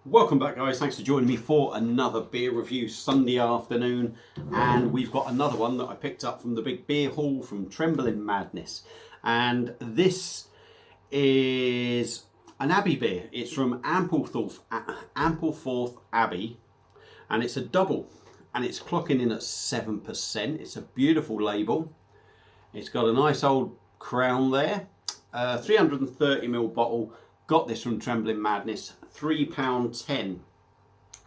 Welcome back, guys. Thanks for joining me for another beer review Sunday afternoon, and we've got another one that I picked up from the big beer hall from Trembling Madness, and this is an Abbey beer. It's from Ampleforth Abbey, and it's a double, and it's clocking in at 7%. It's a beautiful label. It's got a nice old crown there. 330ml bottle. Got this from Trembling Madness, £3.10.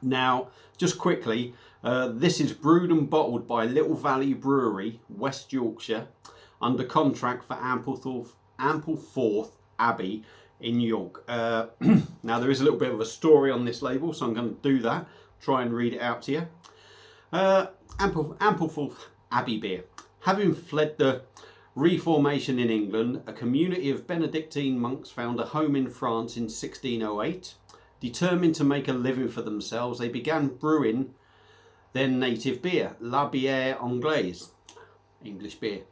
Now, just quickly, this is brewed and bottled by Little Valley Brewery, West Yorkshire, under contract for Ampleforth Abbey in York. Now, there is a little bit of a story on this label, so I'm going to do that, try and read it out to you. Ampleforth Abbey beer. Having fled the Reformation in England, a community of Benedictine monks found a home in France in 1608. Determined to make a living for themselves, they began brewing their native beer, La Bière Anglaise, English beer.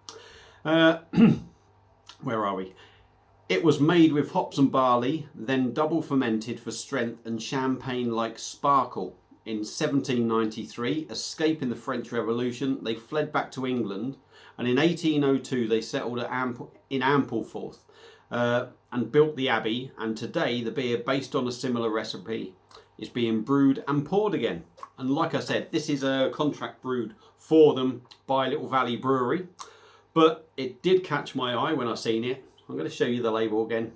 Where are we? It was made with hops and barley, then double fermented for strength and champagne-like sparkle. In 1793, escaping the French Revolution, they fled back to England, and in 1802 they settled in Ampleforth and built the Abbey, and today the beer, based on a similar recipe, is being brewed and poured again. And like I said, this is a contract brewed for them by Little Valley Brewery, but it did catch my eye when I seen it. I'm going to show you the label again.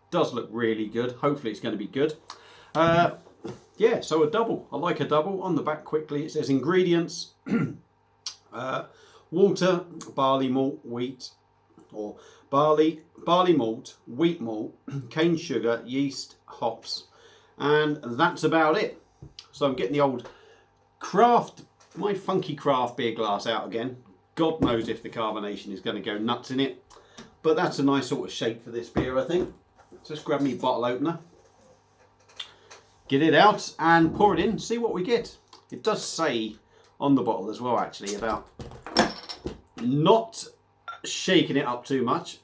Does look really good. Hopefully it's going to be good. Yeah, so a double. I like a double. On the back quickly, it says ingredients. Water, barley malt, wheat, or barley malt, wheat malt, cane sugar, yeast, hops, and that's about it. So I'm getting the old my funky craft beer glass out again. God knows if the carbonation is going to go nuts in it, but that's a nice sort of shape for this beer, I think. Just grab me a bottle opener, get it out and pour it in, see what we get. It does say on the bottle as well, actually, about not shaking it up too much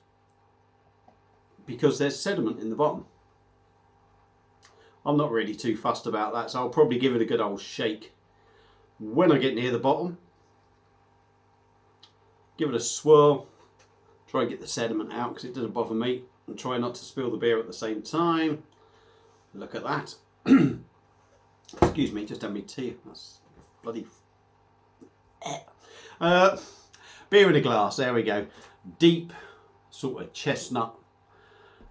because there's sediment in the bottom. I'm not really too fussed about that, so I'll probably give it a good old shake when I get near the bottom. Give it a swirl, try and get the sediment out because it doesn't bother me, and try not to spill the beer at the same time. Look at that. Excuse me, just had me tea. That's bloody beer in a glass, there we go. Deep sort of chestnut,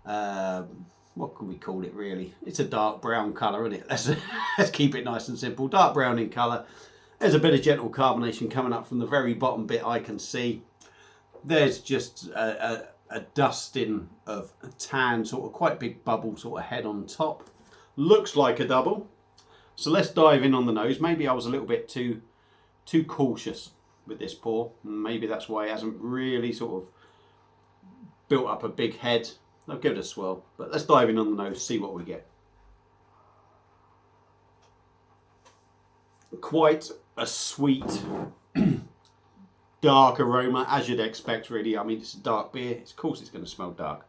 what can we call it really? It's a dark brown colour, isn't it? Let's keep it nice and simple. Dark brown in colour. There's a bit of gentle carbonation coming up from the very bottom bit I can see. There's just a dusting of a tan, sort of quite big bubble sort of head on top. Looks like a double. So let's dive in on the nose. Maybe I was a little bit too cautious with this pour. Maybe that's why it hasn't really sort of built up a big head. I'll give it a swirl, but let's dive in on the nose, see what we get. Quite a sweet, dark aroma, as you'd expect really. I mean, it's a dark beer, of course it's going to smell dark.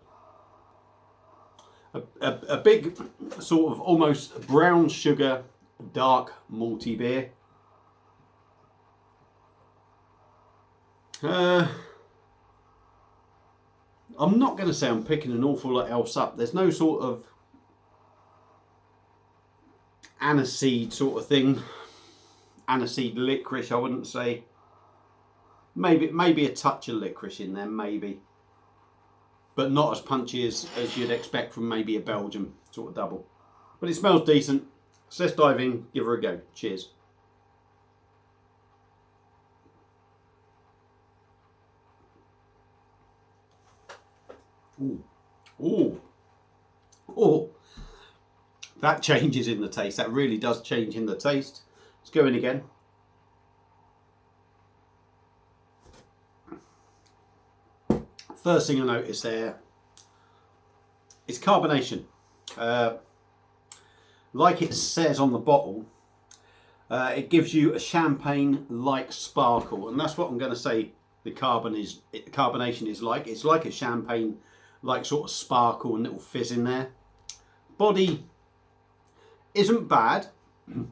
A big sort of almost brown sugar, dark malty beer. I'm not going to say I'm picking an awful lot else up. There's no sort of aniseed sort of thing. Aniseed licorice, I wouldn't say. Maybe a touch of licorice in there, maybe. But not as punchy as you'd expect from maybe a Belgian sort of double. But it smells decent. So let's dive in, give her a go. Cheers. Ooh. Ooh. Oh, that changes in the taste. That really does change in the taste. Let's go in again. First thing I noticed there is carbonation. Like it says on the bottle, it gives you a champagne-like sparkle, and that's what I'm going to say the carbonation is like. It's like a champagne-like sort of sparkle and little fizz in there. Body isn't bad.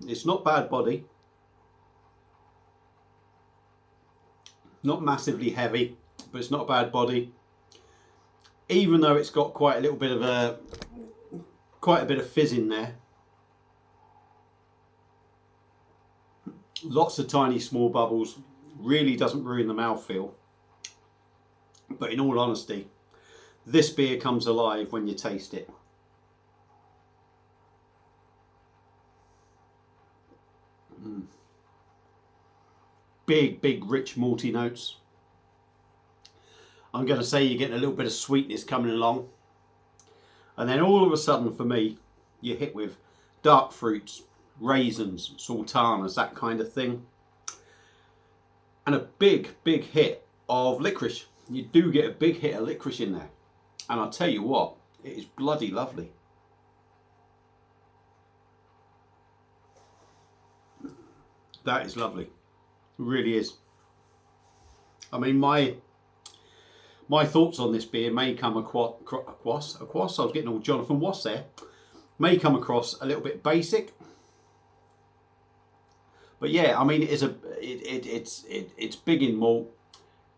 It's not bad body. Not massively heavy, but it's not a bad body. Even though it's got quite a bit of fizz in there. Lots of tiny small bubbles. Really doesn't ruin the mouthfeel. But in all honesty, this beer comes alive when you taste it. Big, rich malty notes. I'm going to say you're getting a little bit of sweetness coming along. And then all of a sudden for me, you're hit with dark fruits, raisins, sultanas, that kind of thing. And a big hit of licorice. You do get a big hit of licorice in there. And I'll tell you what, it is bloody lovely. That is lovely. It really is. I mean, my thoughts on this beer may come across. I was getting all Jonathan Wass there. May come across a little bit basic, but yeah, I mean, it's big in malt.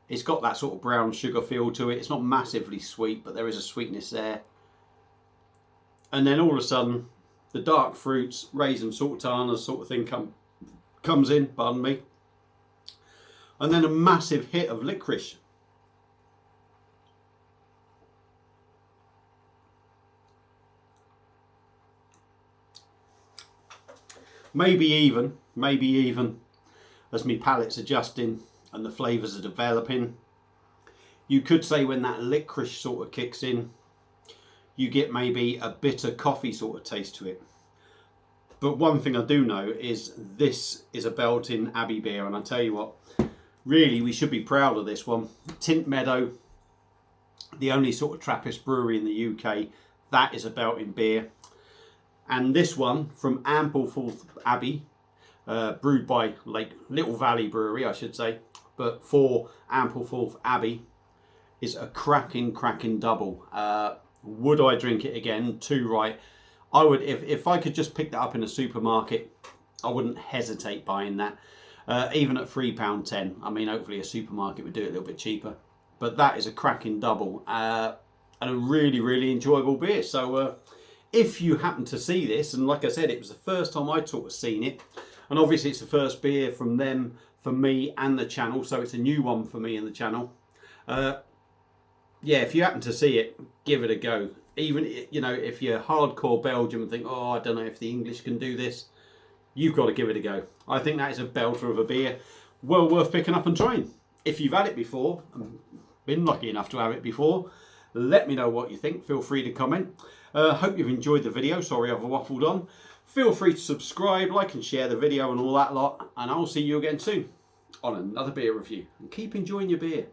It's got that sort of brown sugar feel to it. It's not massively sweet, but there is a sweetness there. And then all of a sudden, the dark fruits, raisin, sultanas sort of thing comes in. Pardon me. And then a massive hit of licorice. Maybe even as my palate's adjusting and the flavours are developing, you could say when that licorice sort of kicks in, you get maybe a bitter coffee sort of taste to it. But one thing I do know is this is a belting Abbey beer, and I tell you what, really we should be proud of this one. Tint Meadow, the only sort of Trappist brewery in the UK, that is a belting beer. And this one from Ampleforth Abbey, brewed by Little Valley Brewery, I should say, but for Ampleforth Abbey, is a cracking double. Would I drink it again? Too right. I would, if I could just pick that up in a supermarket, I wouldn't hesitate buying that. Even at £3.10. I mean, hopefully a supermarket would do it a little bit cheaper. But that is a cracking double and a really enjoyable beer. So if you happen to see this, and like I said, it was the first time I'd sort of seen it, and obviously it's the first beer from them, for me and the channel, so it's a new one for me and the channel. Yeah, if you happen to see it, give it a go. Even, you know, if you're hardcore Belgium and think, oh, I don't know if the English can do this, you've got to give it a go. I think that is a belter of a beer, well worth picking up and trying. If you've had it before, and been lucky enough to have it before, let me know what you think. Feel free to comment. Hope you've enjoyed the video. Sorry I've waffled on. Feel free to subscribe, like and share the video and all that lot. And I'll see you again soon on another beer review. And keep enjoying your beer.